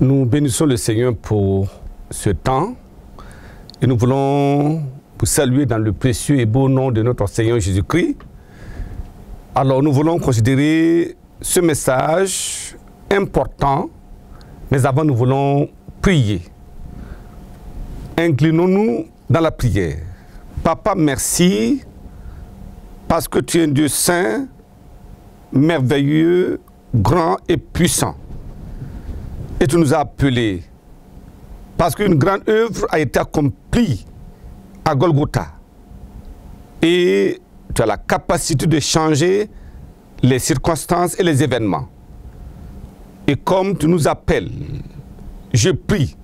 Nous bénissons le Seigneur pour ce temps et nous voulons vous saluer dans le précieux et beau nom de notre Seigneur Jésus-Christ. Alors nous voulons considérer ce message important, mais avant nous voulons prier. Inclinons-nous dans la prière. Papa, merci parce que tu es un Dieu saint, merveilleux, grand et puissant. Et tu nous as appelés parce qu'une grande œuvre a été accomplie à Golgotha. Et tu as la capacité de changer les circonstances et les événements. Et comme tu nous appelles, je prie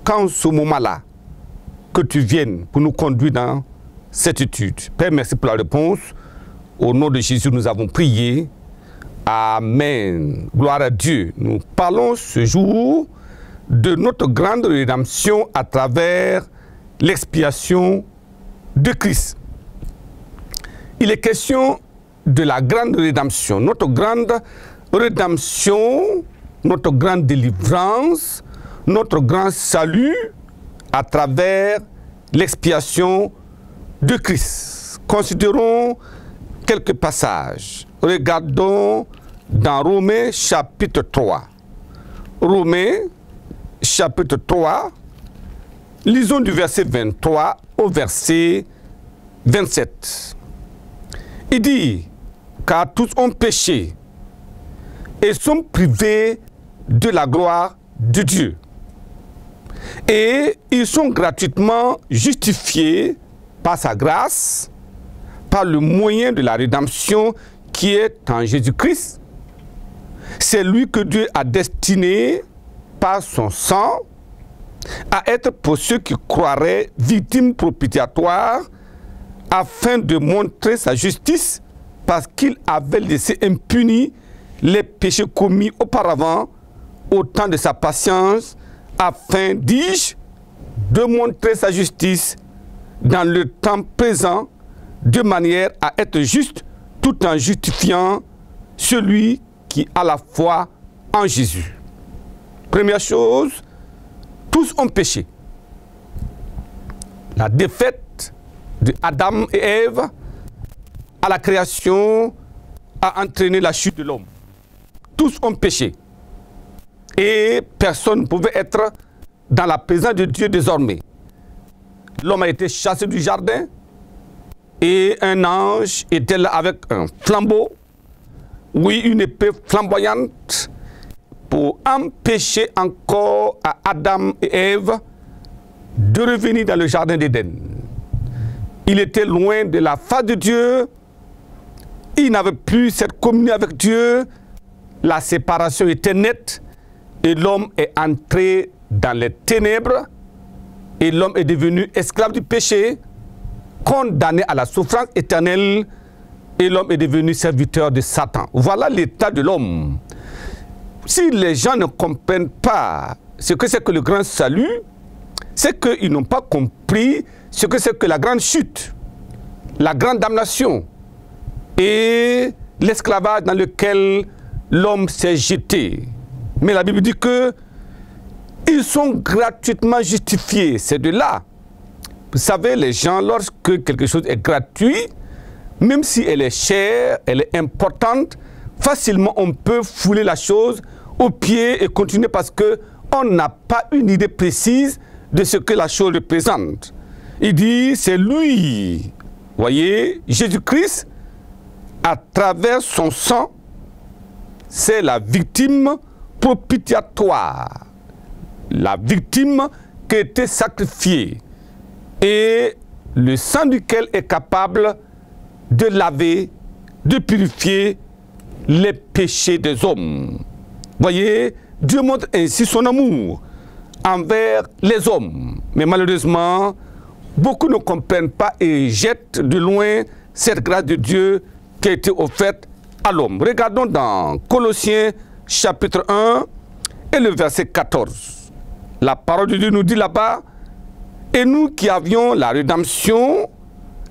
qu'en ce moment-là, que tu viennes pour nous conduire dans cette étude. Père, merci pour la réponse. Au nom de Jésus, nous avons prié. Amen. Gloire à Dieu. Nous parlons ce jour de notre grande rédemption à travers l'expiation de Christ. Il est question de la grande rédemption, notre grande rédemption, notre grande délivrance, notre grand salut à travers l'expiation de Christ. Considérons quelques passages. Regardons dans Romains chapitre 3. Romains chapitre 3, lisons du verset 23 au verset 27. Il dit, car tous ont péché et sont privés de la gloire de Dieu. Et ils sont gratuitement justifiés par sa grâce, par le moyen de la rédemption qui est en Jésus-Christ. C'est lui que Dieu a destiné par son sang à être pour ceux qui croiraient victime propitiatoire afin de montrer sa justice parce qu'il avait laissé impunis les péchés commis auparavant au temps de sa patience afin, dis-je, de montrer sa justice dans le temps présent de manière à être juste tout en justifiant celui qui a la foi en Jésus. Première chose, tous ont péché. La défaite de Adam et Ève à la création a entraîné la chute de l'homme. Tous ont péché. Et personne ne pouvait être dans la présence de Dieu désormais. L'homme a été chassé du jardin. Et un ange était là avec un flambeau, oui, une épée flamboyante, pour empêcher encore à Adam et Ève de revenir dans le jardin d'Éden. Il était loin de la face de Dieu, il n'avait plus cette communion avec Dieu, la séparation était nette, et l'homme est entré dans les ténèbres, et l'homme est devenu esclave du péché, condamné à la souffrance éternelle, et l'homme est devenu serviteur de Satan. Voilà l'état de l'homme. Si les gens ne comprennent pas ce que c'est que le grand salut, c'est qu'ils n'ont pas compris ce que c'est que la grande chute, la grande damnation et l'esclavage dans lequel l'homme s'est jeté. Mais la Bible dit que ils sont gratuitement justifiés. C'est de là. Vous savez, les gens, lorsque quelque chose est gratuit, même si elle est chère, elle est importante, facilement on peut fouler la chose au pied et continuer parce qu'on n'a pas une idée précise de ce que la chose représente. Il dit, c'est lui, voyez, Jésus-Christ, à travers son sang, c'est la victime propitiatoire, la victime qui a été sacrifiée. Et le sang duquel est capable de laver, de purifier les péchés des hommes. Voyez, Dieu montre ainsi son amour envers les hommes. Mais malheureusement, beaucoup ne comprennent pas et jettent de loin cette grâce de Dieu qui a été offerte à l'homme. Regardons dans Colossiens chapitre 1 et le verset 14. La parole de Dieu nous dit là-bas, « Et nous qui avions la rédemption,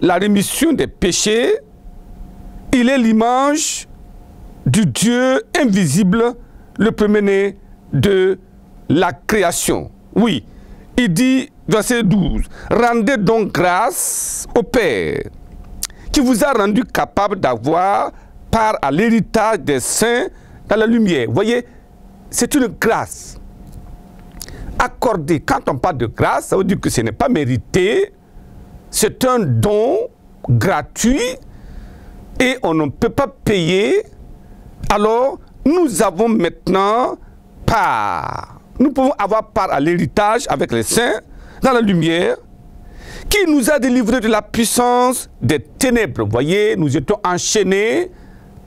la rémission des péchés, il est l'image du Dieu invisible, le premier-né de la création. » Oui, il dit, verset 12, « Rendez donc grâce au Père, qui vous a rendu capable d'avoir part à l'héritage des saints dans la lumière. » Vous voyez, c'est une grâce accordée. Quand on parle de grâce, ça veut dire que ce n'est pas mérité, c'est un don gratuit et on ne peut pas payer. Alors, nous avons maintenant part. Nous pouvons avoir part à l'héritage avec les saints dans la lumière, qui nous a délivrés de la puissance des ténèbres. Vous voyez, nous étions enchaînés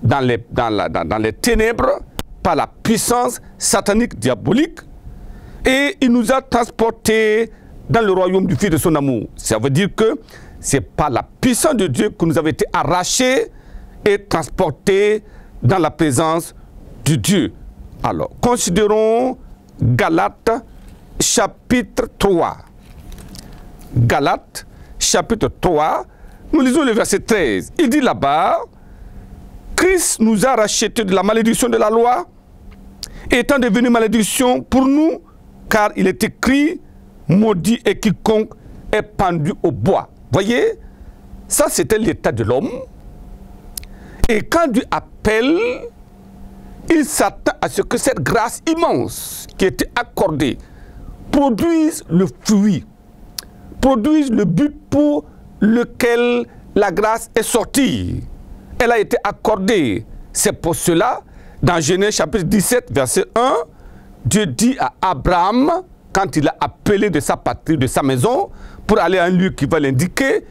dans les ténèbres par la puissance satanique diabolique, et il nous a transportés dans le royaume du Fils de son amour. Ça veut dire que c'est par la puissance de Dieu que nous avons été arrachés et transportés dans la présence de Dieu. Alors, considérons Galates chapitre 3. Galates chapitre 3, nous lisons le verset 13. Il dit là-bas, « Christ nous a rachetés de la malédiction de la loi, étant devenu malédiction pour nous, car il est écrit, maudit est quiconque est pendu au bois. » Voyez, ça c'était l'état de l'homme. Et quand Dieu appelle, il s'attend à ce que cette grâce immense qui était accordée produise le fruit, produise le but pour lequel la grâce est sortie. Elle a été accordée. C'est pour cela, dans Genèse chapitre 17, verset 1, Dieu dit à Abraham, quand il l'a appelé de sa patrie, de sa maison, pour aller à un lieu qui va l'indiquer,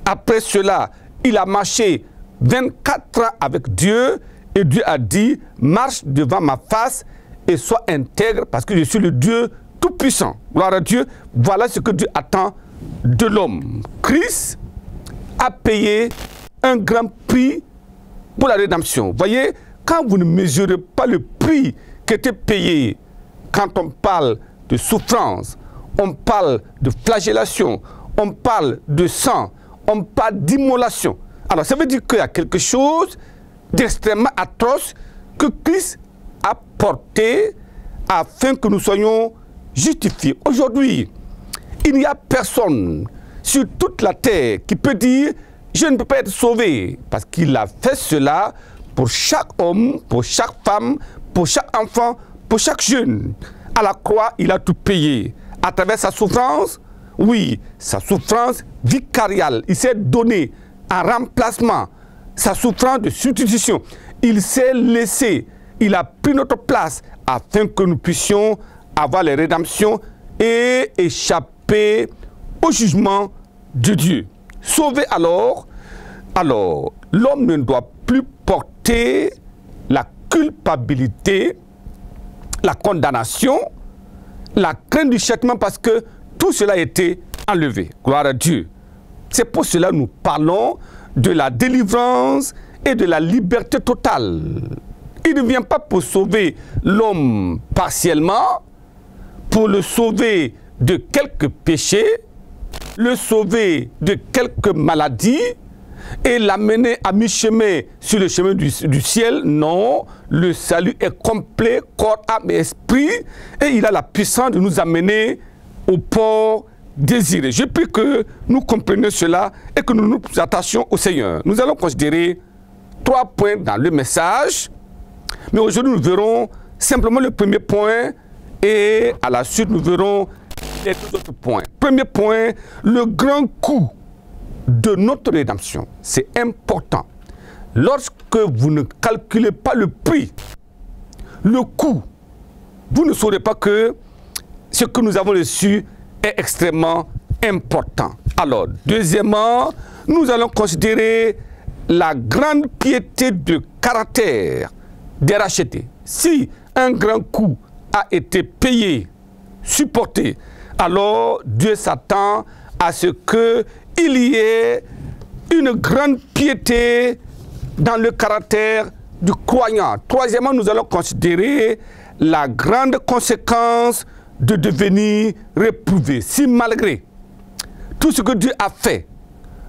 après cela, il a marché 24 ans avec Dieu, et Dieu a dit, marche devant ma face et sois intègre parce que je suis le Dieu tout-puissant. Gloire à Dieu. Voilà ce que Dieu attend de l'homme. Christ a payé un grand prix pour la rédemption. Voyez, quand vous ne mesurez pas le prix qui était payé, quand on parle de souffrance, on parle de flagellation, on parle de sang, on parle d'immolation. Alors ça veut dire qu'il y a quelque chose d'extrêmement atroce que Christ a porté afin que nous soyons justifiés. Aujourd'hui, il n'y a personne sur toute la terre qui peut dire « je ne peux pas être sauvé » parce qu'il a fait cela pour chaque homme, pour chaque femme, pour chaque enfant, pour chaque jeune. À la croix, il a tout payé. À travers sa souffrance, oui, sa souffrance vicariale, il s'est donné en remplacement, sa souffrance de substitution. Il s'est laissé, il a pris notre place afin que nous puissions avoir les rédemptions et échapper au jugement de Dieu. Sauvé alors, l'homme ne doit plus porter la culpabilité, la condamnation, la crainte du châtiment parce que tout cela a été enlevé. Gloire à Dieu. C'est pour cela que nous parlons de la délivrance et de la liberté totale. Il ne vient pas pour sauver l'homme partiellement, pour le sauver de quelques péchés, le sauver de quelques maladies et l'amener à mi-chemin sur le chemin du ciel. Non, le salut est complet, corps, âme et esprit, et il a la puissance de nous amener au port désiré. Je prie que nous comprenions cela et que nous nous attachions au Seigneur. Nous allons considérer 3 points dans le message, mais aujourd'hui nous verrons simplement le premier point et à la suite nous verrons les 2 autres points. Premier point, le grand coût de notre rédemption. C'est important. Lorsque vous ne calculez pas le prix, le coût, vous ne saurez pas que ce que nous avons reçu est extrêmement important. Alors, deuxièmement, nous allons considérer la grande piété de caractère des rachetés. Si un grand coût a été payé, supporté, alors Dieu s'attend à ce qu'il y ait une grande piété dans le caractère du croyant. Troisièmement, nous allons considérer la grande conséquence de devenir réprouvé. Si malgré tout ce que Dieu a fait,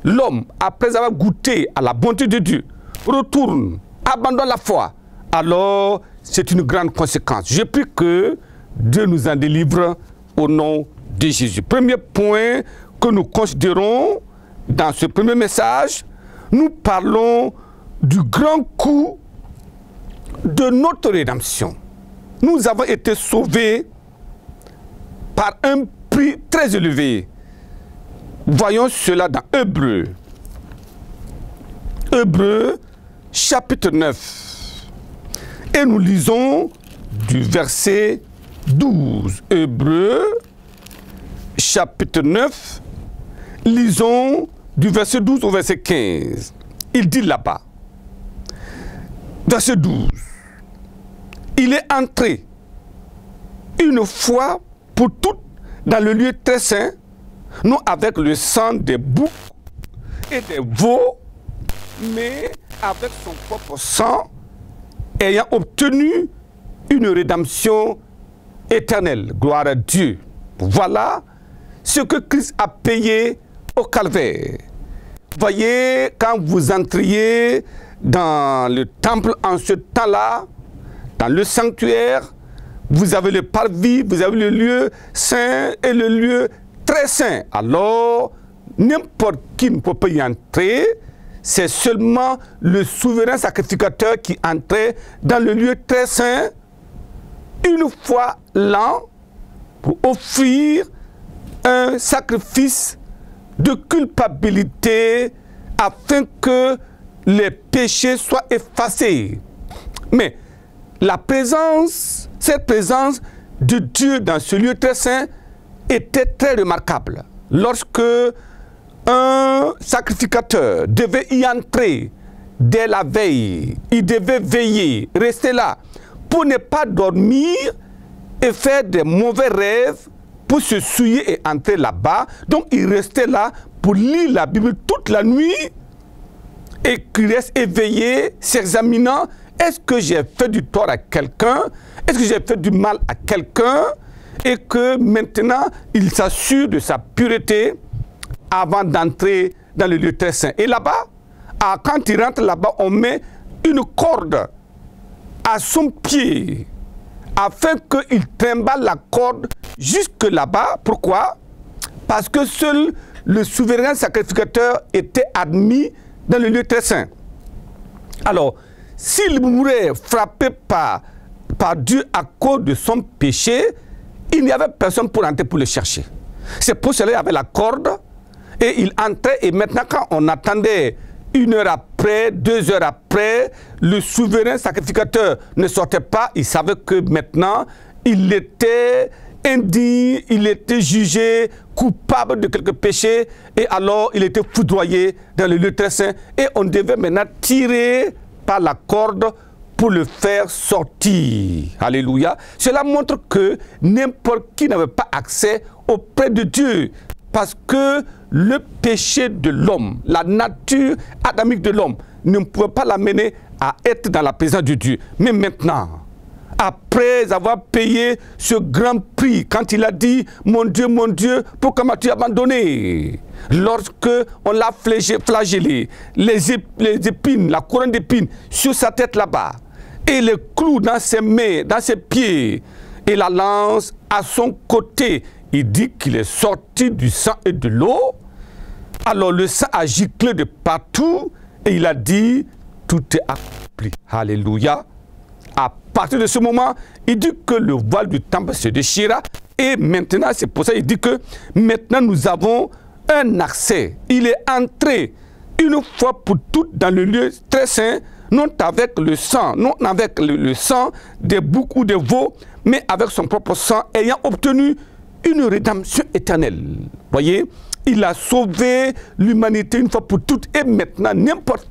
l'homme, après avoir goûté à la bonté de Dieu, retourne, abandonne la foi, alors c'est une grande conséquence. Je prie que Dieu nous en délivre au nom de Jésus. Premier point que nous considérons dans ce premier message, nous parlons du grand coût de notre rédemption. Nous avons été sauvés par un prix très élevé. Voyons cela dans Hébreux. Hébreux, chapitre 9. Et nous lisons du verset 12. Hébreux, chapitre 9. Lisons du verset 12 au verset 15. Il dit là-bas, verset 12. Il est entré une fois pour toutes dans le lieu très saint, non avec le sang des boucs et des veaux, mais avec son propre sang, ayant obtenu une rédemption éternelle. Gloire à Dieu. Voilà ce que Christ a payé au calvaire. Voyez, quand vous entriez dans le temple en ce temps-là, dans le sanctuaire, vous avez le parvis, vous avez le lieu saint et le lieu très saint. Alors, n'importe qui ne peut pas y entrer, c'est seulement le souverain sacrificateur qui entrait dans le lieu très saint une fois l'an pour offrir un sacrifice de culpabilité afin que les péchés soient effacés. Mais la présence, cette présence de Dieu dans ce lieu très saint était très remarquable. Lorsque un sacrificateur devait y entrer dès la veille, il devait veiller, rester là, pour ne pas dormir et faire des mauvais rêves, pour se souiller et entrer là-bas. Donc il restait là pour lire la Bible toute la nuit et qu'il reste éveillé, s'examinant. Est-ce que j'ai fait du tort à quelqu'un? Est-ce que j'ai fait du mal à quelqu'un? Et que maintenant, il s'assure de sa pureté avant d'entrer dans le lieu très saint. Et là-bas, quand il rentre là-bas, on met une corde à son pied afin qu'il trimballe la corde jusque là-bas. Pourquoi? Parce que seul le souverain sacrificateur était admis dans le lieu très saint. Alors, s'il mourait frappé par Dieu à cause de son péché, il n'y avait personne pour entrer pour le chercher. C'est pour cela qu'il y avait la corde et il entrait. Et maintenant, quand on attendait 1 heure après, 2 heures après, le souverain sacrificateur ne sortait pas. Il savait que maintenant, il était indigne, il était jugé coupable de quelques péchés. Et alors, il était foudroyé dans le lieu très saint. Et on devait maintenant tirer par la corde pour le faire sortir. Alléluia. Cela montre que n'importe qui n'avait pas accès auprès de Dieu. Parce que le péché de l'homme, la nature adamique de l'homme, ne pouvait pas l'amener à être dans la présence de Dieu. Mais maintenant, après avoir payé ce grand prix, quand il a dit « Mon Dieu, pourquoi m'as-tu abandonné ?» Lorsque on l'a flagellé, les épines, la couronne d'épines sur sa tête là-bas, et les clous dans ses mains, dans ses pieds, et la lance à son côté, il dit qu'il est sorti du sang et de l'eau. Alors le sang a giclé de partout, et il a dit « Tout est accompli. » Alléluia. À partir de ce moment, il dit que le voile du temple se déchira. Et maintenant, c'est pour ça qu'il dit que maintenant nous avons un accès. Il est entré une fois pour toutes dans le lieu très saint, non avec le sang, non avec le sang des boucs ou des veaux, mais avec son propre sang, ayant obtenu une rédemption éternelle. Voyez, il a sauvé l'humanité une fois pour toutes. Et maintenant, n'importe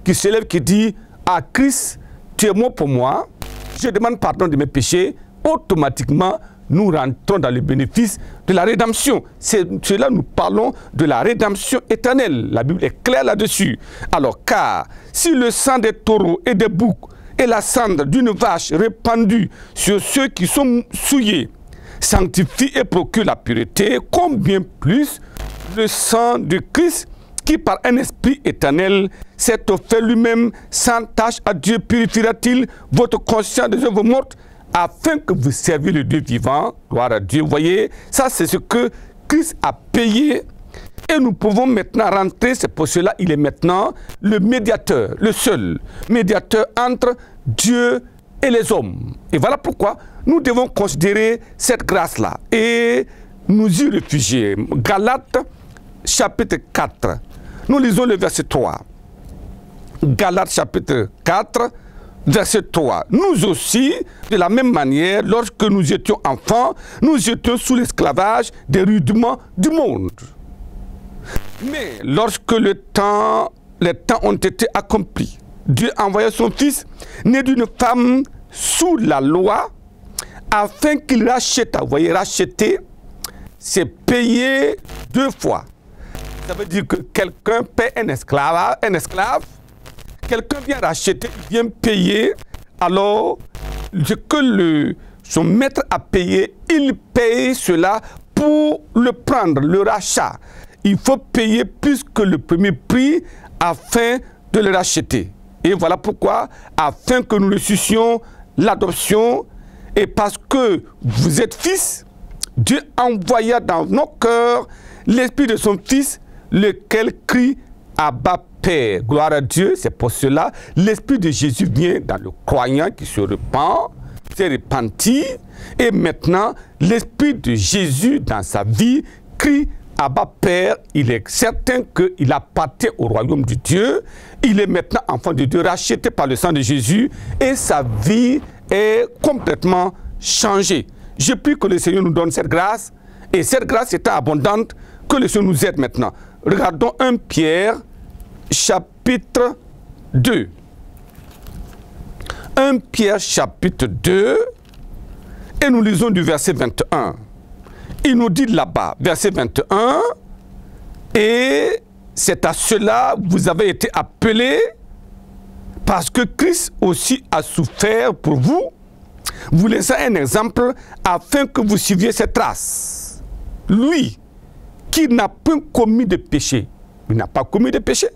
qui se lève, qui dit à Christ, tu es mort pour moi, je demande pardon de mes péchés, automatiquement, nous rentrons dans le bénéfice de la rédemption. C'est là nous parlons de la rédemption éternelle. La Bible est claire là-dessus. Alors, car si le sang des taureaux et des boucs et la cendre d'une vache répandue sur ceux qui sont souillés sanctifie et procure la pureté, combien plus le sang de Christ qui par un esprit éternel s'est offert lui-même sans tâche à Dieu, purifiera-t-il votre conscience des œuvres mortes afin que vous serviez le Dieu vivant. Gloire à Dieu. Vous voyez, ça c'est ce que Christ a payé et nous pouvons maintenant rentrer. C'est pour cela qu'il est maintenant le médiateur, le seul médiateur entre Dieu et les hommes. Et voilà pourquoi nous devons considérer cette grâce-là et nous y réfugier. Galates chapitre 4, nous lisons le verset 3. Galates chapitre 4, verset 3. Nous aussi, de la même manière, lorsque nous étions enfants, nous étions sous l'esclavage des rudiments du monde. Mais lorsque les temps ont été accomplis, Dieu envoya son Fils, né d'une femme sous la loi, afin qu'il rachète. Vous voyez, racheter, c'est payer deux fois. Ça veut dire que quelqu'un paie un esclave, quelqu'un vient racheter, il vient payer, alors ce que son maître a payé, il paye cela pour le prendre, le rachat. Il faut payer plus que le premier prix afin de le racheter. Et voilà pourquoi, afin que nous ressuscitions l'adoption, et parce que vous êtes fils, Dieu envoya dans nos cœurs l'esprit de son Fils, lequel crie Abba Père. Gloire à Dieu. C'est pour cela l'esprit de Jésus vient dans le croyant qui se repent, s'est repenti, et maintenant l'esprit de Jésus dans sa vie crie Abba Père. Il est certain qu'il appartient au royaume de Dieu. Il est maintenant enfant de Dieu, racheté par le sang de Jésus, et sa vie est complètement changée. Je prie que le Seigneur nous donne cette grâce, et cette grâce est abondante, que le Seigneur nous aide maintenant. Regardons 1 Pierre, chapitre 2. 1 Pierre, chapitre 2, et nous lisons du verset 21. Il nous dit là-bas, verset 21, et c'est à cela que vous avez été appelés, parce que Christ aussi a souffert pour vous, vous laissant un exemple afin que vous suiviez ses traces. Lui, qui n'a point commis de péché, il n'a pas commis de péché,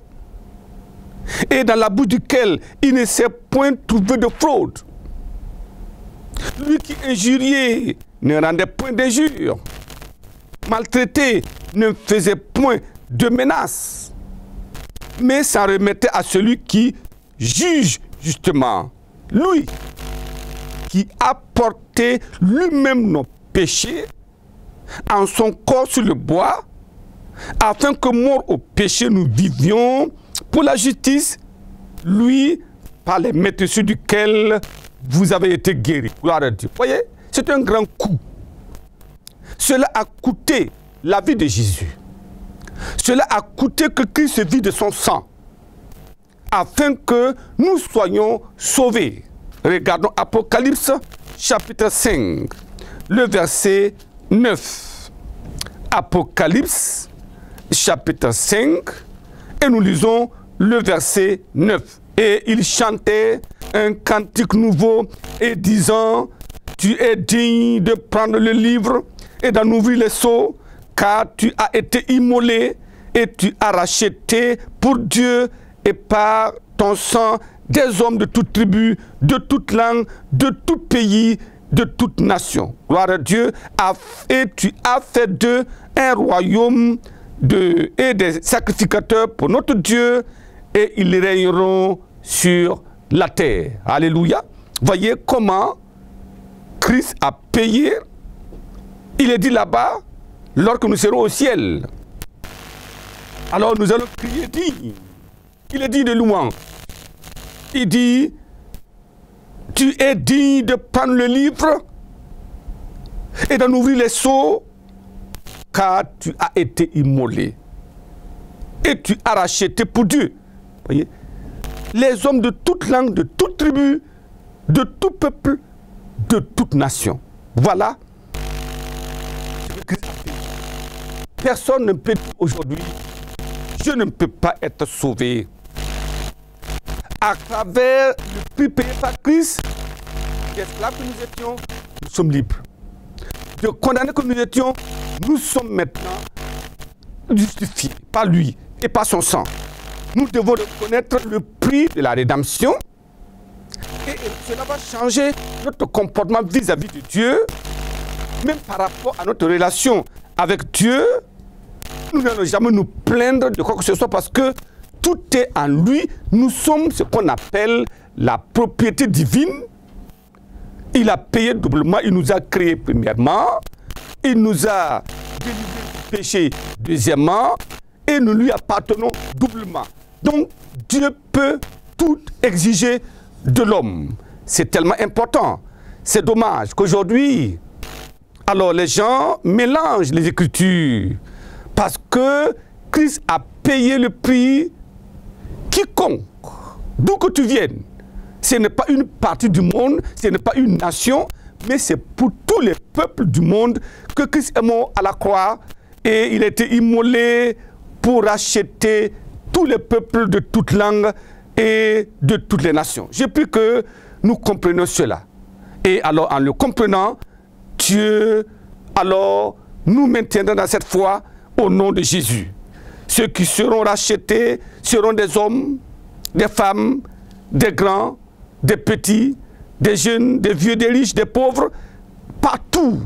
et dans la bouche duquel il ne s'est point trouvé de fraude. Lui qui injuriait ne rendait point d'injure, maltraité ne faisait point de menaces, mais s'en remettait à celui qui juge justement. Lui qui a porté lui-même nos péchés en son corps sur le bois, afin que mort au péché nous vivions pour la justice, lui par les maîtresses duquel vous avez été guéris. Gloire à Dieu. Voyez, c'est un grand coup. Cela a coûté la vie de Jésus. Cela a coûté que Christ se vide de son sang, afin que nous soyons sauvés. Regardons Apocalypse chapitre 5, le verset 9. Apocalypse chapitre 5, et nous lisons le verset 9. Et il chantait un cantique nouveau et disant, tu es digne de prendre le livre et d'en ouvrir les sceaux, car tu as été immolé et tu as racheté pour Dieu et par ton sang des hommes de toute tribu, de toute langue, de tout pays, de toute nation. Gloire à Dieu. Et tu as fait d'eux un royaume et des sacrificateurs pour notre Dieu, et ils régneront sur la terre. Alléluia. Voyez comment Christ a payé. Il est dit là-bas, lorsque nous serons au ciel, alors nous allons crier digne. Il est dit de louange. Il dit, tu es digne de prendre le livre et d'en ouvrir les sceaux, car tu as été immolé et tu as racheté pour Dieu. Voyez, les hommes de toute langue, de toute tribu, de tout peuple, de toute nation. Voilà. Personne ne peut dire aujourd'hui, je ne peux pas être sauvé. À travers le prix payé par Christ, d'esclaves que nous étions, nous sommes libres. De condamnés que nous étions, nous sommes maintenant justifiés par lui et par son sang. Nous devons reconnaître le prix de la rédemption et cela va changer notre comportement vis-à-vis de Dieu, même par rapport à notre relation avec Dieu. Nous n'allons jamais nous plaindre de quoi que ce soit parce que tout est en lui. Nous sommes ce qu'on appelle la propriété divine. Il a payé doublement, il nous a créé premièrement, il nous a délivré du péché deuxièmement, et nous lui appartenons doublement. Donc Dieu peut tout exiger de l'homme. C'est tellement important. C'est dommage qu'aujourd'hui, alors les gens mélangent les Écritures parce que Christ a payé le prix. Quiconque, d'où que tu viennes, ce n'est pas une partie du monde, ce n'est pas une nation, mais c'est pour tous les peuples du monde que Christ est mort à la croix et il a été immolé pour racheter tous les peuples de toutes langues et de toutes les nations. J'ai pris que nous comprenions cela. Et alors, en le comprenant, Dieu, alors, nous maintiendra dans cette foi au nom de Jésus. Ceux qui seront rachetés seront des hommes, des femmes, des grands, des petits, des jeunes, des vieux, des riches, des pauvres, partout.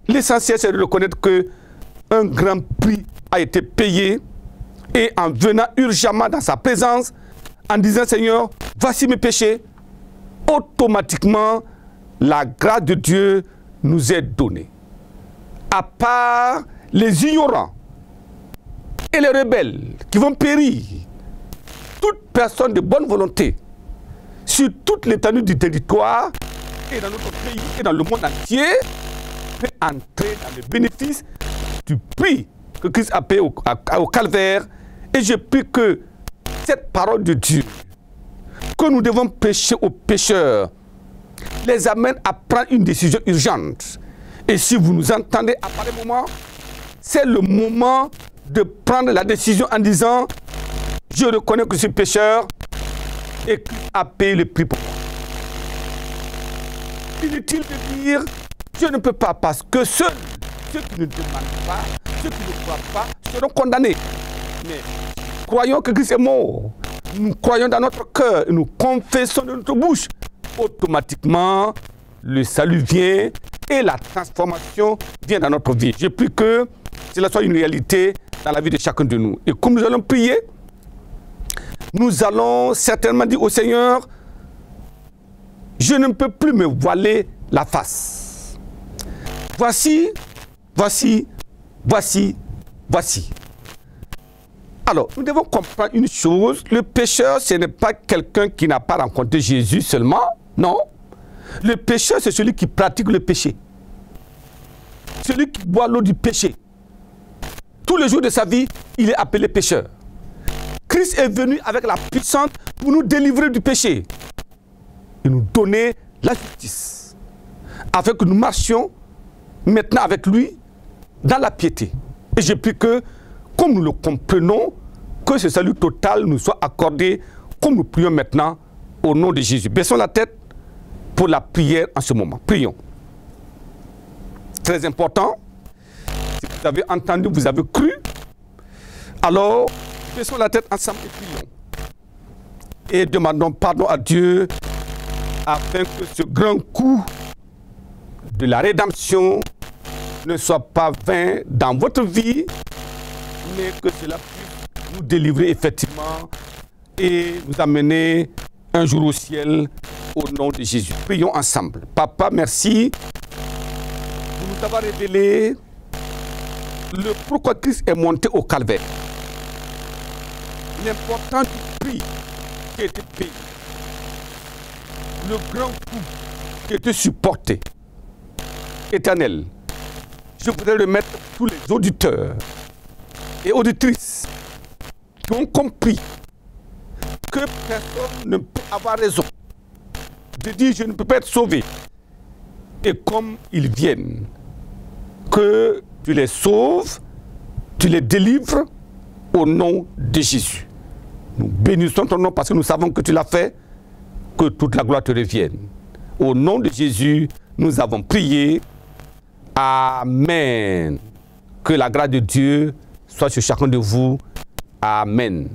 L'essentiel, c'est de reconnaître qu'un grand prix a été payé et en venant urgemment dans sa présence, en disant « Seigneur, voici mes péchés », automatiquement, la grâce de Dieu nous est donnée. À part les ignorants et les rebelles qui vont périr, toute personne de bonne volonté sur toute l'étendue du territoire et dans notre pays et dans le monde entier peut entrer dans le bénéfice du prix que Christ a payé au calvaire. Et je prie que cette parole de Dieu, que nous devons prêcher aux pécheurs, les amène à prendre une décision urgente. Et si vous nous entendez à pareil moment, c'est le moment de prendre la décision en disant « Je reconnais que je suis pécheur et Christ a payé le prix pour moi. » Inutile de dire « Je ne peux pas » parce que seuls ceux qui ne demandent pas, ceux qui ne croient pas, seront condamnés. Mais croyons que Christ est mort. Nous croyons dans notre cœur et nous confessons de notre bouche. Automatiquement, le salut vient et la transformation vient dans notre vie. Je prie que cela soit une réalité dans la vie de chacun de nous. Et comme nous allons prier, nous allons certainement dire au Seigneur, je ne peux plus me voiler la face. Voici, voici, voici, voici. Alors, nous devons comprendre une chose, le pécheur, ce n'est pas quelqu'un qui n'a pas rencontré Jésus seulement, non. Le pécheur, c'est celui qui pratique le péché. Celui qui boit l'eau du péché. Tous les jours de sa vie, il est appelé pécheur. Christ est venu avec la puissance pour nous délivrer du péché et nous donner la justice, afin que nous marchions maintenant avec lui dans la piété. Et je prie que, comme nous le comprenons, que ce salut total nous soit accordé, comme nous prions maintenant au nom de Jésus. Baissons la tête pour la prière en ce moment. Prions. Très important. Si vous avez entendu, vous avez cru, alors baissons la tête ensemble et prions. Et demandons pardon à Dieu afin que ce grand coup de la rédemption ne soit pas vain dans votre vie, mais que cela puisse nous délivrer effectivement et nous amener un jour au ciel au nom de Jésus. Prions ensemble. Papa, merci pour nous avoir révélé le pourquoi Christ est monté au calvaire. L'importance du prix qui a été payé. Le grand coup qui a été supporté. Éternel, je voudrais remettre tous les auditeurs et auditrices qui ont compris que personne ne peut avoir raison de dire je ne peux pas être sauvé. Et comme ils viennent, que tu les sauves, tu les délivres au nom de Jésus. Nous bénissons ton nom parce que nous savons que tu l'as fait, que toute la gloire te revienne. Au nom de Jésus, nous avons prié. Amen. Que la grâce de Dieu soit sur chacun de vous. Amen.